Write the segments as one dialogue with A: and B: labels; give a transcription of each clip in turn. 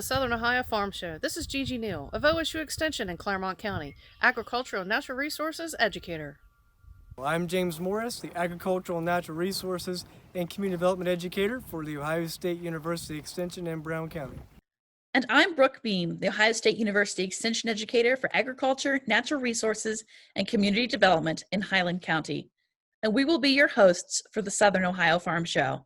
A: the Southern Ohio Farm Show. This is Gigi Neal of OSU Extension in Claremont County, agricultural and natural resources educator.
B: I'm James Morris, the Agricultural and Natural Resources and Community Development Educator for the Ohio State University Extension in Brown County.
C: And I'm Brooke Beam, the Ohio State University Extension Educator for Agriculture, Natural Resources, and Community Development in Highland County. And we will be your hosts for the Southern Ohio Farm Show.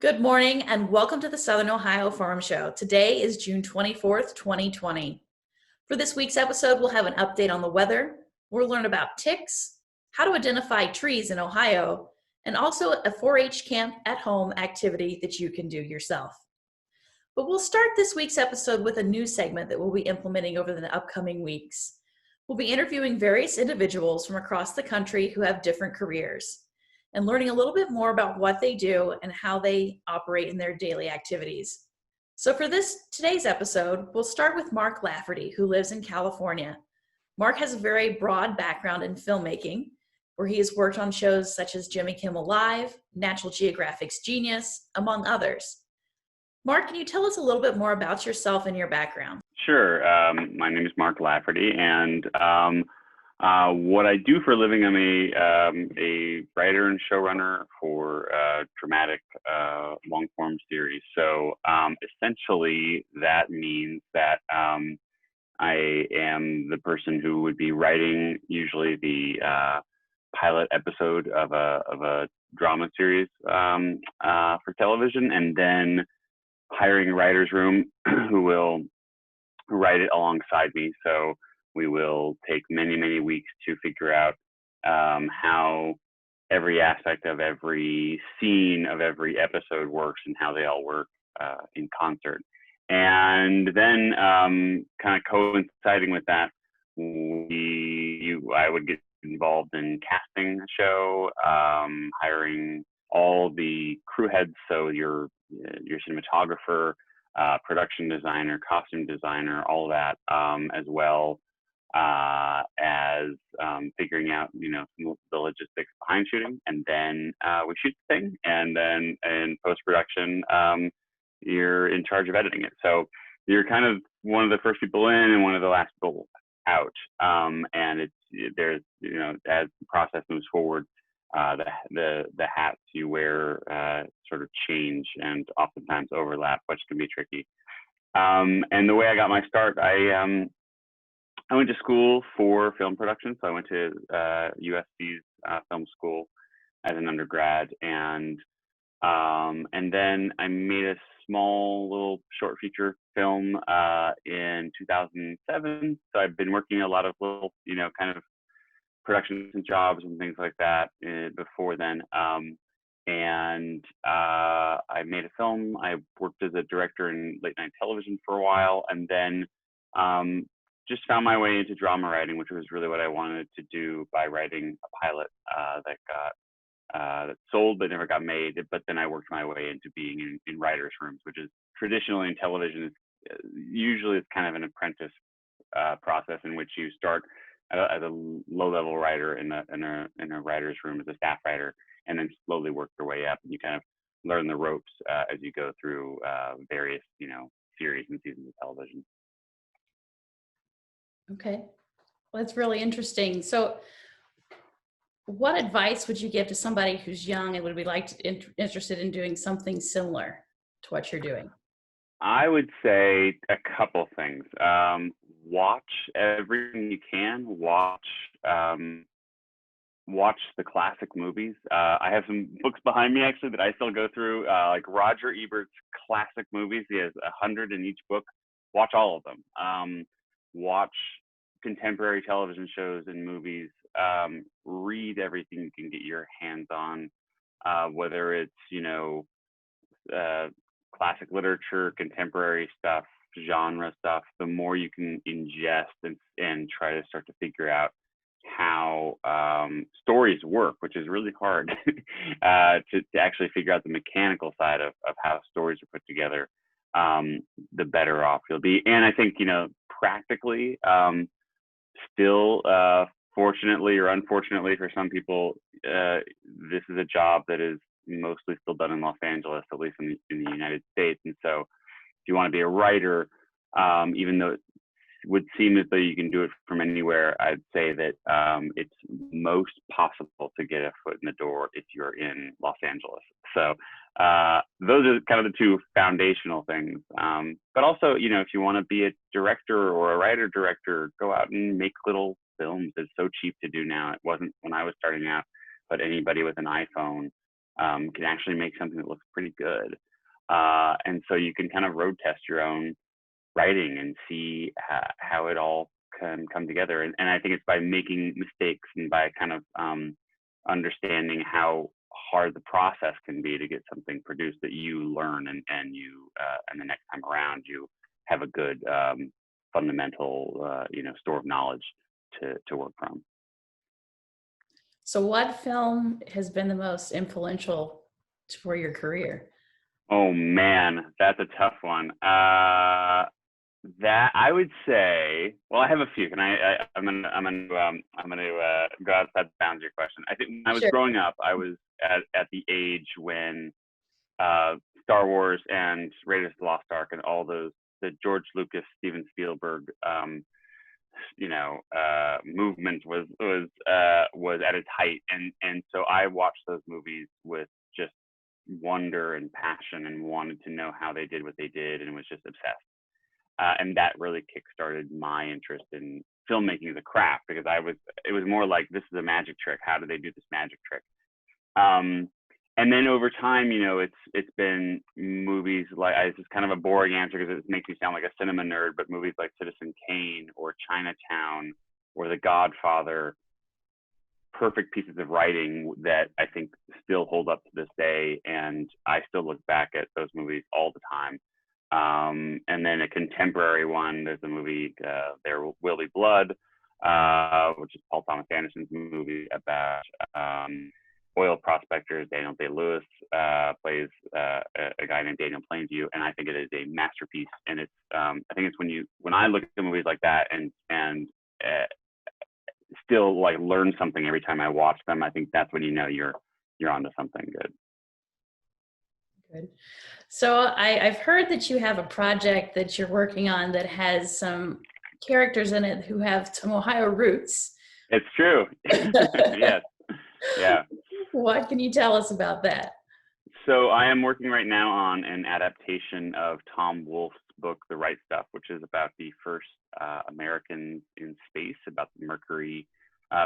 C: Good morning and welcome to the Southern Ohio Farm Show. Today is June 24th, 2020. For this week's episode, we'll have an update on the weather. We'll learn about ticks, how to identify trees in Ohio, and also a 4-H camp at home activity that you can do yourself. But we'll start this week's episode with a new segment that we'll be implementing over the upcoming weeks. We'll be interviewing various individuals from across the country who have different careers and learning a little bit more about what they do and how they operate in their daily activities. So for today's episode, we'll start with Mark Lafferty, who lives in California. Mark has a very broad background in filmmaking, where he has worked on shows such as Jimmy Kimmel Live, National Geographic's Genius, among others. Mark, can you tell us a little bit more about yourself and your background?
D: Sure. My name is Mark Lafferty, and what I do for a living, I'm a writer and showrunner for dramatic long-form series. So essentially, that means that I am the person who would be writing usually the pilot episode of a drama series for television, and then hiring a writer's room who will write it alongside me. So we will take many, many weeks to figure out how every aspect of every scene of every episode works and how they all work in concert. And then kind of coinciding with that, I would get involved in casting a show, hiring all the crew heads, so your cinematographer, production designer, costume designer, all that, as well as figuring out, the logistics behind shooting. And then we shoot the thing, and then in post-production, you're in charge of editing it. So you're kind of one of the first people in and one of the last people out. And there's, as the process moves forward, the hats you wear sort of change and oftentimes overlap, which can be tricky. And the way I got my start, I went to school for film production. So I went to USC's film school as an undergrad, and then I made a small little short feature film in 2007. So I've been working a lot of little, kind of production jobs and things like that before then. And I made a film. I worked as a director in late night television for a while, and then just found my way into drama writing, which was really what I wanted to do by writing a pilot that sold but never got made. But then I worked my way into being in writers' rooms, which is traditionally in television, usually it's kind of an apprentice process in which you start as a low-level writer in a writer's room as a staff writer, and then slowly work your way up, and you kind of learn the ropes as you go through various, series and seasons of television.
C: Okay, well, that's really interesting. So what advice would you give to somebody who's young and would be interested in doing something similar to what you're doing?
D: I would say a couple things. Watch everything you can. Watch the classic movies. I have some books behind me actually that I still go through, like Roger Ebert's classic movies. He has 100 in each book. Watch all of them. Watch contemporary television shows and movies. Read everything you can get your hands on, whether it's classic literature, contemporary stuff, genre stuff. The more you can ingest and try to start to figure out how stories work, which is really hard to actually figure out the mechanical side of how stories are put together, the better off you'll be. And I think, practically, still, fortunately or unfortunately for some people, this is a job that is mostly still done in Los Angeles, at least in the United States. And so you want to be a writer, even though it would seem as though you can do it from anywhere, I'd say that it's most possible to get a foot in the door if you're in Los Angeles. So those are kind of the two foundational things. But also, you know, if you want to be a director or a writer director, go out and make little films. It's so cheap to do now. It wasn't when I was starting out, but anybody with an iPhone can actually make something that looks pretty good. And so you can kind of road test your own writing and see how it all can come together. And I think it's by making mistakes and by kind of understanding how hard the process can be to get something produced that you learn, and you and the next time around you have a good fundamental you know, store of knowledge to work from.
C: So what film has been the most influential for your career?
D: Oh man, that's a tough one. That I would say, well, I have a few. I'm gonna go outside the bounds of your question. I think when I was
C: Sure.
D: growing up, I was at the age when Star Wars and Raiders of the Lost Ark and all those, the George Lucas, Steven Spielberg, you know, movement was at its height, and so I watched those movies with just wonder and passion and wanted to know how they did what they did, and was just obsessed. And that really kickstarted my interest in filmmaking as a craft, because it was more like, this is a magic trick. How do they do this magic trick? And then over time, you know, it's been movies like, it's just kind of a boring answer because it makes me sound like a cinema nerd, but movies like Citizen Kane or Chinatown or The Godfather, perfect pieces of writing that I think still hold up to this day. And I still look back at those movies all the time. And then a contemporary one, there's a movie, There Will Be Blood, which is Paul Thomas Anderson's movie about oil prospectors. Daniel Day-Lewis plays a guy named Daniel Plainview, and I think it is a masterpiece. And it's I think it's when I look at movies like that and still like learn something every time I watch them, I think that's when you know you're onto something good.
C: Good. So I've heard that you have a project that you're working on that has some characters in it who have some Ohio roots.
D: It's true. Yes. Yeah.
C: What can you tell us about that?
D: So I am working right now on an adaptation of Tom Wolfe's book, The Right Stuff, which is about the first Americans in space, about the Mercury,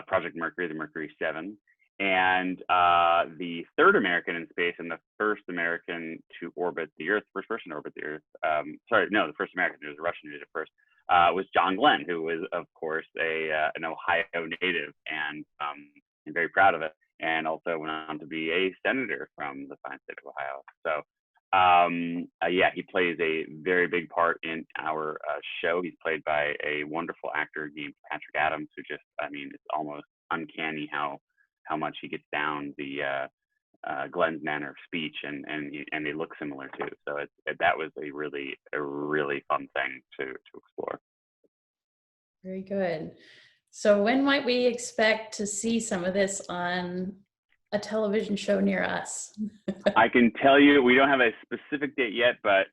D: Project Mercury, the Mercury 7. And the third American in space and the first American to orbit the Earth, first person to orbit the Earth. The first American, there was a Russian who did it first, was John Glenn, who was, of course, an Ohio native, and I'm very proud of it. And also went on to be a senator from the fine state of Ohio. So yeah, he plays a very big part in our show. He's played by a wonderful actor named Patrick Adams, who just, I mean, it's almost uncanny how much he gets down the Glenn's manner of speech, and they look similar too. So that was a really fun thing to explore.
C: Very good. So when might we expect to see some of this on a television show near us?
D: I can tell you, we don't have a specific date yet, but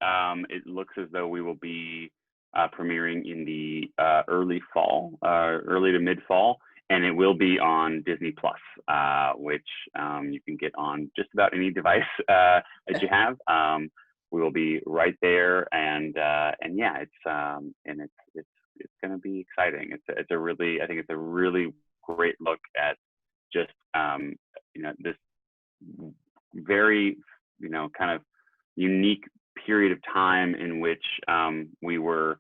D: it looks as though we will be premiering in the early to mid-fall. And it will be on Disney Plus, which you can get on just about any device that you have. We will be right there, and yeah, it's going to be exciting. I think it's a really great look at just you know, this very, you know, kind of unique period of time in which we were,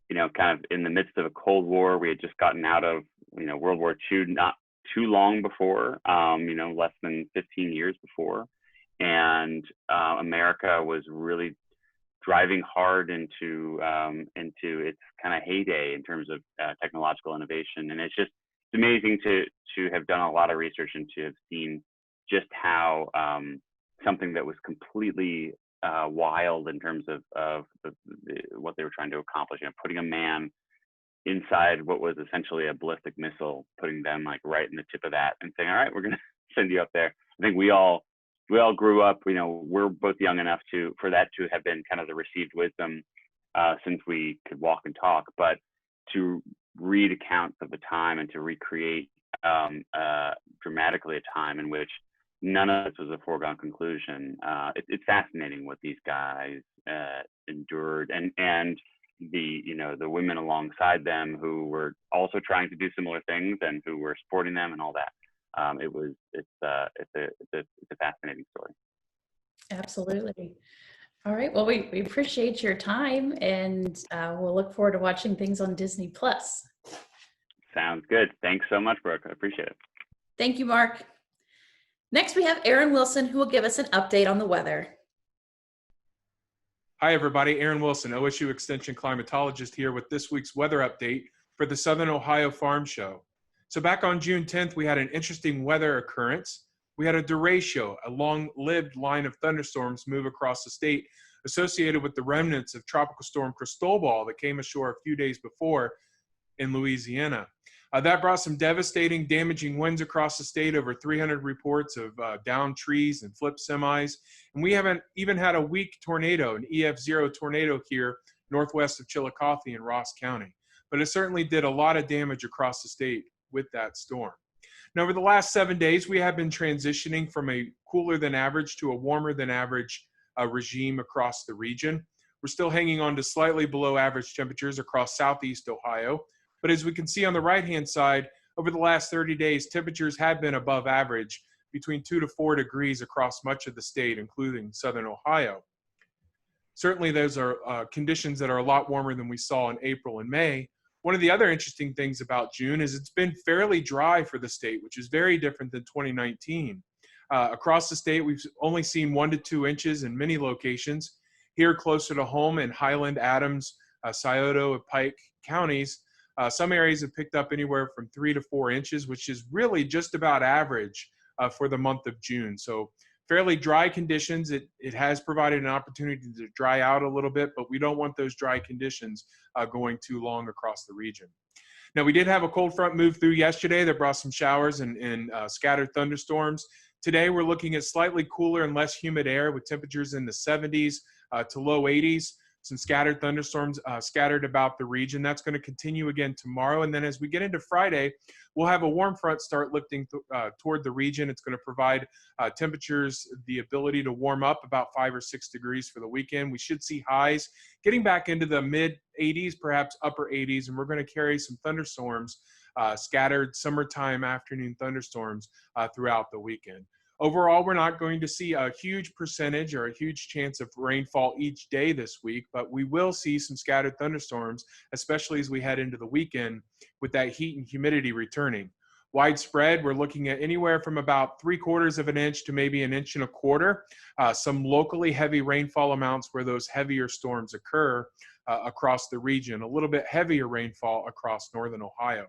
D: you know, kind of in the midst of a Cold War. We had just gotten out of, you know, World War II not too long before, you know, less than 15 years before. And America was really driving hard into its kind of heyday in terms of technological innovation. And it's amazing to have done a lot of research and to have seen just how something that was completely wild in terms of what they were trying to accomplish, you know, putting a man inside what was essentially a ballistic missile, putting them like right in the tip of that and saying, all right, we're going to send you up there. I think we all we all grew up, we're both young enough for that to have been kind of the received wisdom since we could walk and talk, but to read accounts of the time and to recreate dramatically a time in which none of this was a foregone conclusion. It's fascinating what these guys endured, and the women alongside them who were also trying to do similar things and who were supporting them and all that. It's a fascinating story.
C: Absolutely. All right. Well, we appreciate your time, and we'll look forward to watching things on Disney Plus.
D: Sounds good. Thanks so much, Brooke. I appreciate it.
C: Thank you, Mark. Next, we have Aaron Wilson, who will give us an update on the weather.
E: Hi, everybody. Aaron Wilson, OSU Extension climatologist here with this week's weather update for the Southern Ohio Farm Show. So back on June 10th, we had an interesting weather occurrence. We had a derecho, a long-lived line of thunderstorms move across the state associated with the remnants of Tropical Storm Cristobal that came ashore a few days before in Louisiana. That brought some devastating, damaging winds across the state, over 300 reports of downed trees and flipped semis. And we haven't even had a weak tornado, an EF0 tornado here northwest of Chillicothe in Ross County. But it certainly did a lot of damage across the state with that storm. Now, over the last 7 days, we have been transitioning from a cooler than average to a warmer than average regime across the region. We're still hanging on to slightly below average temperatures across southeast Ohio. But as we can see on the right-hand side, over the last 30 days, temperatures have been above average, between 2 to 4 degrees across much of the state, including southern Ohio. Certainly, those are conditions that are a lot warmer than we saw in April and May. One of the other interesting things about June is it's been fairly dry for the state, which is very different than 2019. Across the state, we've only seen 1 to 2 inches in many locations. Here closer to home in Highland, Adams, Scioto, and Pike counties, some areas have picked up anywhere from 3 to 4 inches, which is really just about average for the month of June. So fairly dry conditions. It has provided an opportunity to dry out a little bit, but we don't want those dry conditions going too long across the region. Now, we did have a cold front move through yesterday that brought some showers and scattered thunderstorms. Today, we're looking at slightly cooler and less humid air with temperatures in the 70s to low 80s. Some scattered thunderstorms scattered about the region. That's going to continue again tomorrow. And then as we get into Friday, we'll have a warm front start lifting toward the region. It's going to provide temperatures, the ability to warm up about 5 or 6 degrees for the weekend. We should see highs getting back into the mid 80s, perhaps upper 80s. And we're going to carry some thunderstorms, scattered summertime afternoon thunderstorms throughout the weekend. Overall, we're not going to see a huge percentage or a huge chance of rainfall each day this week, but we will see some scattered thunderstorms, especially as we head into the weekend with that heat and humidity returning. Widespread, we're looking at anywhere from about 3/4 of an inch to maybe 1.25 inches. Some locally heavy rainfall amounts where those heavier storms occur across the region, a little bit heavier rainfall across northern Ohio.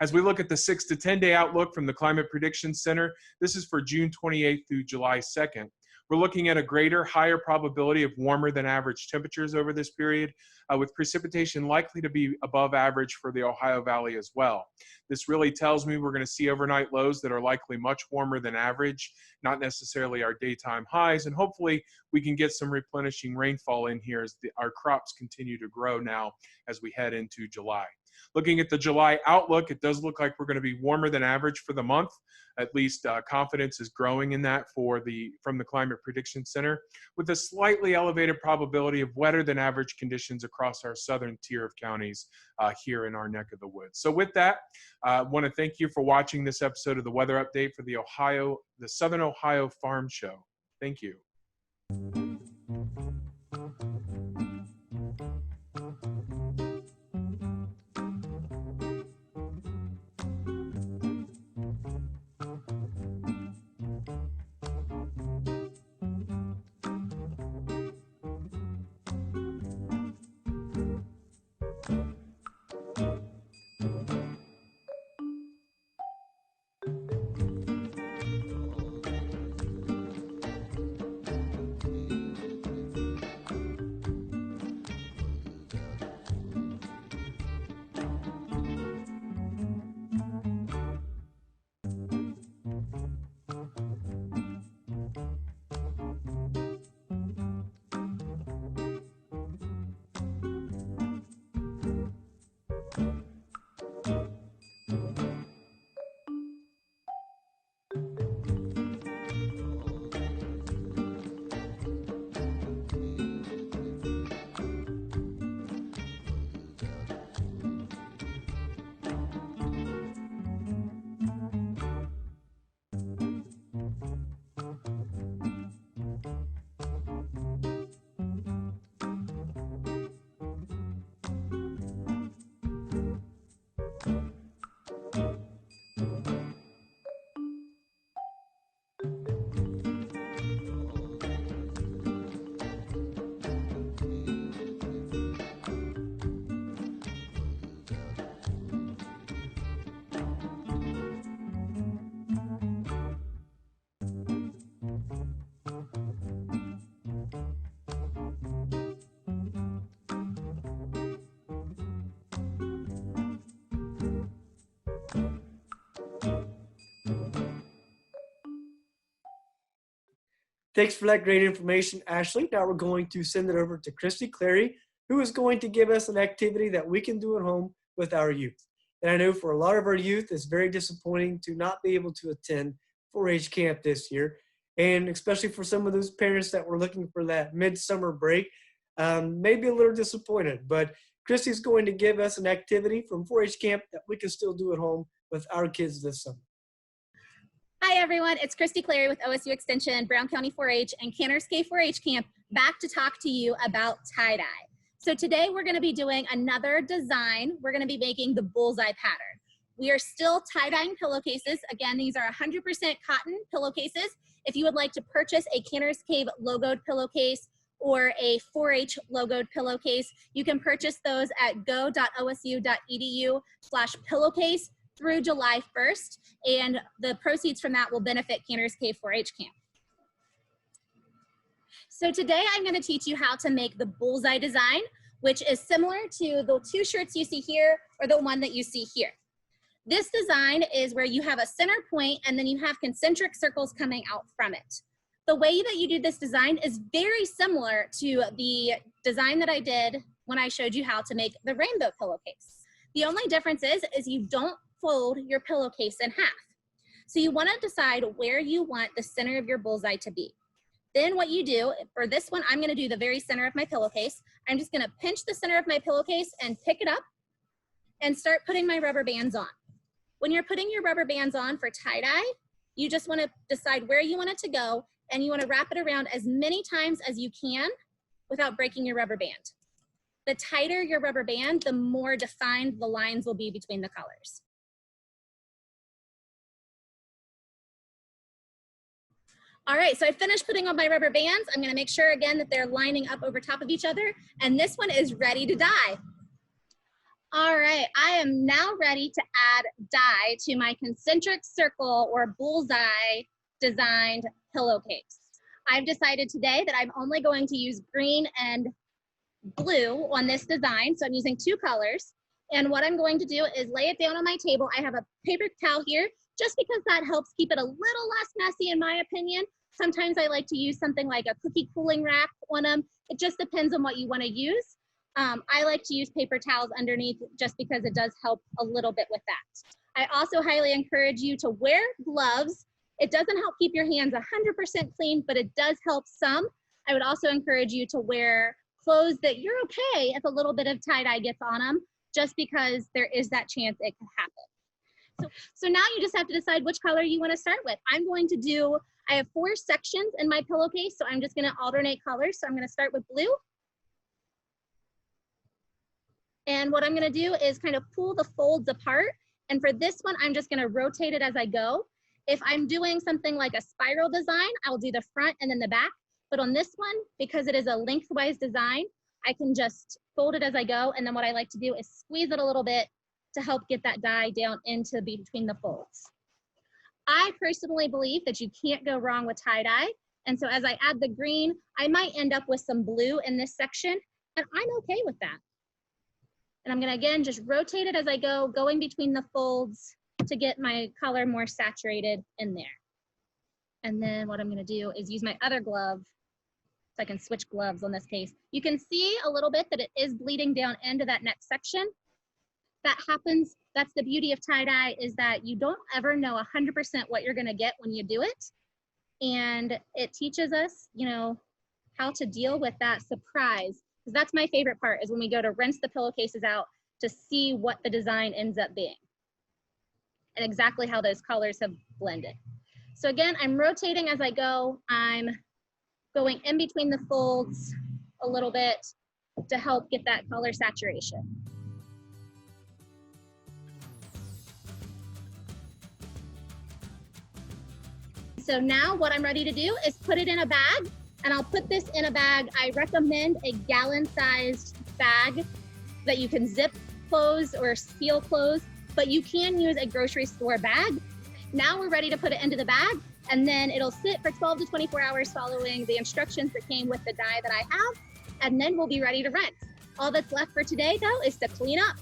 E: As we look at the 6 to 10 day outlook from the Climate Prediction Center, this is for June 28th through July 2nd. We're looking at a higher probability of warmer than average temperatures over this period, with precipitation likely to be above average for the Ohio Valley as well. This really tells me we're going to see overnight lows that are likely much warmer than average, not necessarily our daytime highs, and hopefully we can get some replenishing rainfall in here as our crops continue to grow now as we head into July. Looking at the July outlook, it does look like we're going to be warmer than average for the month. At least confidence is growing in that from the Climate Prediction Center, with a slightly elevated probability of wetter than average conditions across our southern tier of counties here in our neck of the woods. So with that, I want to thank you for watching this episode of the Weather Update for the Southern Ohio Farm Show. Thank you.
B: Thanks for that great information, Ashley. Now we're going to send it over to Christy Clary, who is going to give us an activity that we can do at home with our youth. And I know for a lot of our youth, it's very disappointing to not be able to attend 4-H camp this year. And especially for some of those parents that were looking for that midsummer break, maybe a little disappointed. But Christy's going to give us an activity from 4-H camp that we can still do at home with our kids this summer.
F: Hi everyone, it's Christy Clary with OSU Extension, Brown County 4-H, and Canners K4-H Camp, back to talk to you about tie-dye. So today we're going to be doing another design. We're going to be making the bullseye pattern. We are still tie-dyeing pillowcases. Again, these are 100% cotton pillowcases. If you would like to purchase a Canners Cave logoed pillowcase or a 4-H logoed pillowcase, you can purchase those at go.osu.edu/pillowcase through July 1st, and the proceeds from that will benefit Canners K4-H Camp. So today I'm going to teach you how to make the bullseye design, which is similar to the two shirts you see here or the one that you see here. This design is where you have a center point and then you have concentric circles coming out from it. The way that you do this design is very similar to the design that I did when I showed you how to make the rainbow pillowcase. The only difference is you don't fold your pillowcase in half. So you want to decide where you want the center of your bullseye to be. Then what you do, for this one, I'm going to do the very center of my pillowcase. I'm just going to pinch the center of my pillowcase and pick it up and start putting my rubber bands on. When you're putting your rubber bands on for tie-dye, you just want to decide where you want it to go, and you want to wrap it around as many times as you can without breaking your rubber band. The tighter your rubber band, the more defined the lines will be between the colors. All right, so I finished putting on my rubber bands. I'm gonna make sure again that they're lining up over top of each other, and this one is ready to dye. All right, I am now ready to add dye to my concentric circle or bullseye designed pillowcase. I've decided today that I'm only going to use green and blue on this design, so I'm using two colors. And what I'm going to do is lay it down on my table. I have a paper towel here, just because that helps keep it a little less messy in my opinion. Sometimes I like to use something like a cookie cooling rack on them. It just depends on what you want to use. I like to use paper towels underneath just because it does help a little bit with that. I also highly encourage you to wear gloves. It doesn't help keep your hands 100% clean, but it does help some. I would also encourage you to wear clothes that you're okay if a little bit of tie-dye gets on them, just because there is that chance it could happen. So now you just have to decide which color you want to start with. I have 4 sections in my pillowcase, so I'm just going to alternate colors. So I'm going to start with blue. And what I'm going to do is kind of pull the folds apart. And for this one, I'm just going to rotate it as I go. If I'm doing something like a spiral design, I'll do the front and then the back. But on this one, because it is a lengthwise design, I can just fold it as I go. And then what I like to do is squeeze it a little bit to help get that dye down into between the folds. I personally believe that you can't go wrong with tie-dye. And so as I add the green, I might end up with some blue in this section, and I'm okay with that. And I'm gonna, again, just rotate it as I go, going between the folds to get my color more saturated in there. And then what I'm gonna do is use my other glove, so I can switch gloves on this case. You can see a little bit that it is bleeding down into that next section. That happens, that's the beauty of tie-dye, is that you don't ever know 100% what you're gonna get when you do it. And it teaches us, how to deal with that surprise. Because that's my favorite part, is when we go to rinse the pillowcases out to see what the design ends up being. And exactly how those colors have blended. So again, I'm rotating as I go. I'm going in between the folds a little bit to help get that color saturation. So now what I'm ready to do is put it in a bag, and I'll put this in a bag. I recommend a gallon-sized bag that you can zip close or seal close, but you can use a grocery store bag. Now we're ready to put it into the bag, and then it'll sit for 12 to 24 hours following the instructions that came with the dye that I have, and then we'll be ready to rinse. All that's left for today, though, is to clean up.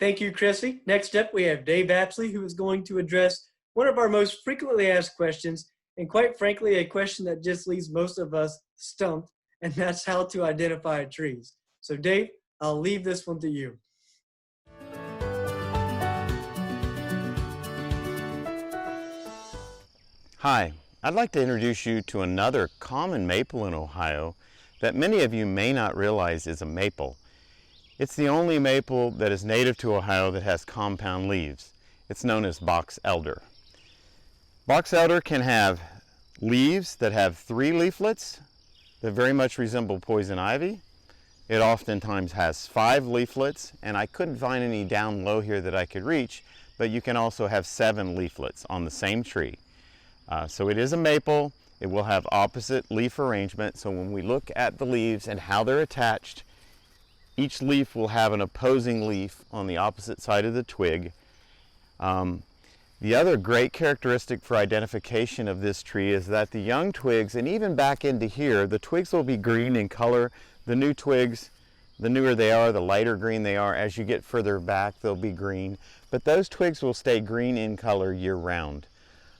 B: Thank you, Christy. Next up, we have Dave Apsley, who is going to address one of our most frequently asked questions, and quite frankly, a question that just leaves most of us stumped, and that's how to identify trees. So Dave, I'll leave this one to you.
G: Hi, I'd like to introduce you to another common maple in Ohio that many of you may not realize is a maple. It's the only maple that is native to Ohio that has compound leaves. It's known as box elder. Box elder can have leaves that have 3 leaflets that very much resemble poison ivy. It oftentimes has 5 leaflets, and I couldn't find any down low here that I could reach, but you can also have 7 leaflets on the same tree. So it is a maple. It will have opposite leaf arrangement, so when we look at the leaves and how they're attached, each leaf will have an opposing leaf on the opposite side of the twig. The other great characteristic for identification of this tree is that the young twigs, and even back into here, the twigs will be green in color. The new twigs, the newer they are, the lighter green they are. As you get further back, they'll be green. But those twigs will stay green in color year round.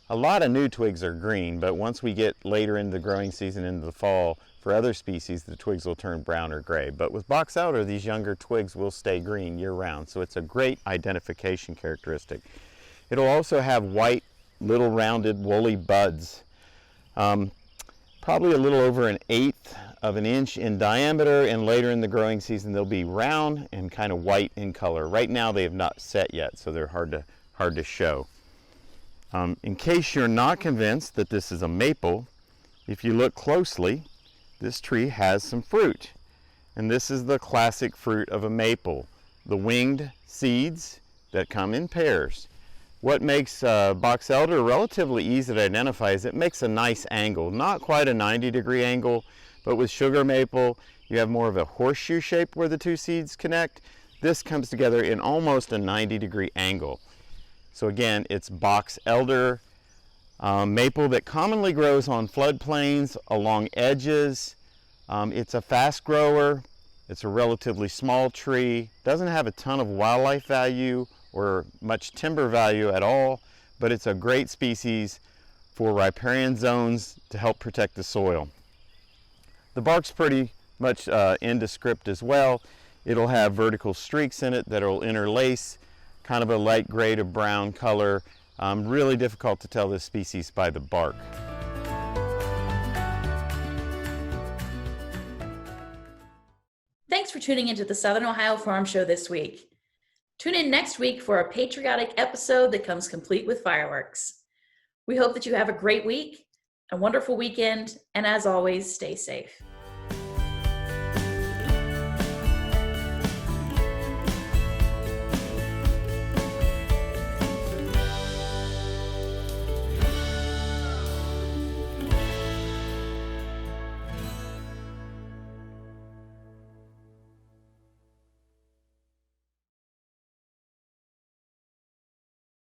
G: A lot of new twigs are green, but once we get later into the growing season, into the fall, for other species, the twigs will turn brown or gray. But with box elder, these younger twigs will stay green year round. So it's a great identification characteristic. It'll also have white, little rounded, woolly buds. Probably a little over 1/8 of an inch in diameter, and later in the growing season, they'll be round and kind of white in color. Right now, they have not set yet, so they're hard to show. In case you're not convinced that this is a maple, if you look closely, this tree has some fruit. And this is the classic fruit of a maple, the winged seeds that come in pairs. What makes box elder relatively easy to identify is it makes a nice angle, not quite a 90-degree angle, but with sugar maple, you have more of a horseshoe shape where the 2 seeds connect. This comes together in almost a 90-degree angle. So again, it's box elder, maple that commonly grows on floodplains, along edges. It's a fast grower. It's a relatively small tree. Doesn't have a ton of wildlife value or much timber value at all, but it's a great species for riparian zones to help protect the soil. The bark's pretty much indescript as well. It'll have vertical streaks in it that will interlace, kind of a light gray to brown color. Really difficult to tell this species by the bark.
C: Thanks for tuning into the Southern Ohio Farm Show this week. Tune in next week for a patriotic episode that comes complete with fireworks. We hope that you have a great week, a wonderful weekend, and as always, stay safe.